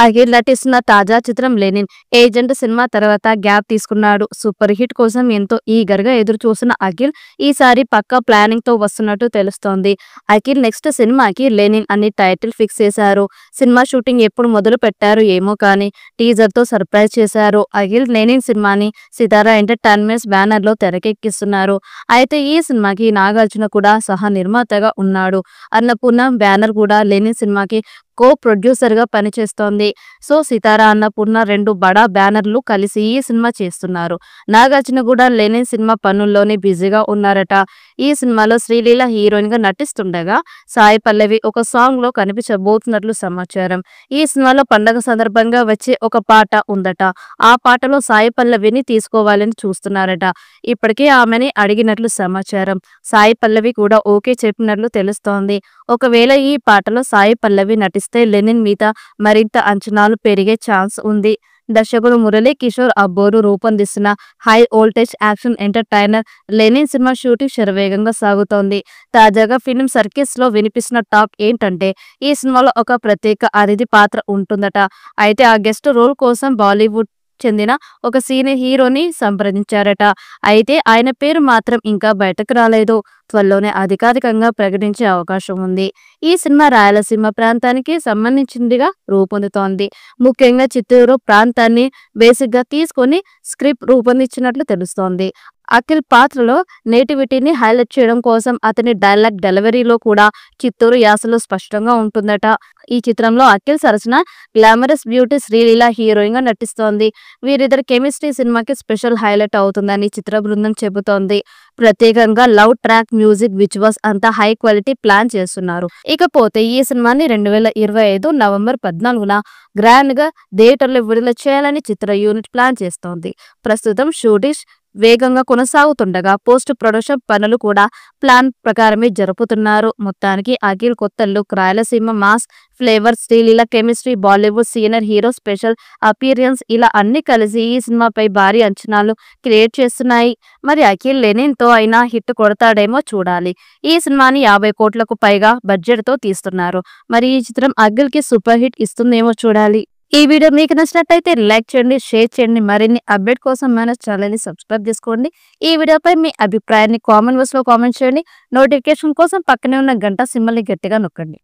అఖిల్ నటిస్తున్న తాజా చిత్రం లెనిన్. ఏజెంట్ సినిమా తర్వాత గ్యాప్ తీసుకున్నాడు. సూపర్ హిట్ కోసం ఎంతో ఈగర్ గా ఎదురు చూసిన అఖిల్ ఈసారి పక్కా ప్లానింగ్ తో వస్తున్నట్టు తెలుస్తోంది. అఖిల్ నెక్స్ట్ సినిమాకి లెనిన్ అని టైటిల్ ఫిక్స్ చేశారు. సినిమా షూటింగ్ ఎప్పుడు మొదలు పెట్టారు ఏమో కానీ టీజర్ తో సర్ప్రైజ్ చేశారు. అఖిల్ లెనిన్ సినిమాని సితారా ఎంటర్టైన్మెంట్స్ బ్యానర్ లో తెరకెక్కిస్తున్నారు. అయితే ఈ సినిమాకి నాగార్జున కూడా సహ నిర్మాతగా ఉన్నాడు. అన్నపూర్ణ బ్యానర్ కూడా లెనిన్ సినిమాకి కో ప్రొడ్యూసర్ గా పనిచేస్తోంది. సో సితారా అన్నపూర్ణ రెండు బడా బ్యానర్లు కలిసి ఈ సినిమా చేస్తున్నారు. నాగార్జున కూడా లెనిన్ సినిమా పనుల్లోనే బిజీగా ఉన్నారట. ఈ సినిమాలో శ్రీలీల హీరోయిన్ గా నటిస్తుండగా సాయి పల్లవి ఒక సాంగ్ లో కనిపించబోతున్నట్లు సమాచారం. ఈ సినిమాలో పండగ సందర్భంగా వచ్చే ఒక పాట ఉందట. ఆ పాటలో సాయి పల్లవిని తీసుకోవాలని చూస్తున్నారట. ఇప్పటికే ఆమెని అడిగినట్లు సమాచారం. సాయి పల్లవి కూడా ఓకే చెప్పినట్లు తెలుస్తోంది. ఒకవేళ ఈ పాటలో సాయి పల్లవి నటిస్తే లెనిన్ మీద మరింత అంచనాలు పెరిగే ఛాన్స్ ఉంది. దర్శకుడు మురళీ కిషోర్ అబ్బోరు రూపొందిస్తున్న high voltage action entertainer Lenin సినిమా షూటింగ్ శరవేగంగా సాగుతోంది. తాజాగా ఫిల్మ్ సర్కిల్స్ లో వినిపిస్తున్న టాక్ ఏంటంటే ఈ సినిమాలో ఒక ప్రత్యేక అతిథి పాత్ర ఉంటుందట. అయితే ఆ గెస్ట్ రోల్ కోసం బాలీవుడ్ చెందిన ఒక సీనియర్ హీరోని సంప్రదించారట. అయితే ఆయన పేరు మాత్రం ఇంకా బయటకు రాలేదు. త్వరలోనే అధికారికంగా ప్రకటించే అవకాశం ఉంది. ఈ సినిమా రాయలసీమ ప్రాంతానికి సంబంధించిందిగా రూపొందుతోంది. ముఖ్యంగా చిత్తూరు ప్రాంతాన్ని బేసిక్ గా తీసుకొని స్క్రిప్ట్ రూపొందించినట్లు తెలుస్తోంది. అఖిల్ పాత్రలో నేటివిటీని హైలైట్ చేయడం కోసం అతని డైలాగ్ డెలివరీలో కూడా చిత్తూరు యాసలో స్పష్టంగా ఉంటుందట. ఈ చిత్రంలో అఖిల్ సరసన గ్లామరస్ బ్యూటీ శ్రీలీల హీరోయిన్ గా నటిస్తోంది. వీరిద్దరి కెమిస్ట్రీ సినిమాకి స్పెషల్ హైలైట్ అవుతుందని చిత్ర బృందం చెబుతోంది. ప్రత్యేకంగా లవ్ ట్రాక్, మ్యూజిక్, విజువల్స్ అంతా హై క్వాలిటీ ప్లాన్ చేస్తున్నారు. ఇకపోతే ఈ సినిమాని 2025 నవంబర్ 14న గ్రాండ్ గా థియేటర్లో విడుదల చేయాలని చిత్ర యూనిట్ ప్లాన్ చేస్తోంది. ప్రస్తుతం షూటింగ్ వేగంగా కొనసాగుతుండగా పోస్ట్ ప్రొడక్షన్ పనులు కూడా ప్లాన్ ప్రకారమే జరుపుతున్నారు. మొత్తానికి అఖిల్ కొత్త look, Rayalaseema mass flavour, Sreeleela chemistry, Bollywood senior hero special appearance ఇలా అన్ని కలిసి ఈ సినిమాపై భారీ అంచనాలు క్రియేట్ చేస్తున్నాయి. మరి అఖిల్ లెనిన్ తో అయినా హిట్ కొడతాడేమో చూడాలి. ఈ సినిమాని 50 కోట్లకు పైగా బడ్జెట్ తో తీస్తున్నారు. మరి ఈ చిత్రం అఖిల్ కి సూపర్ హిట్ ఇస్తుందేమో చూడాలి. ఈ వీడియో మీకు నచ్చినట్లయితే లైక్ చేయండి, షేర్ చేయండి. మరిన్ని అప్డేట్ కోసం మన ఛానల్ ని సబ్స్క్రైబ్ చేసుకోండి. ఈ వీడియోపై మీ అభిప్రాయాన్ని కామెంట్ బాక్స్ లో కామెంట్ చేయండి. నోటిఫికేషన్ కోసం పక్కనే ఉన్న గంట సింబల్ ని గట్టిగా నొక్కండి.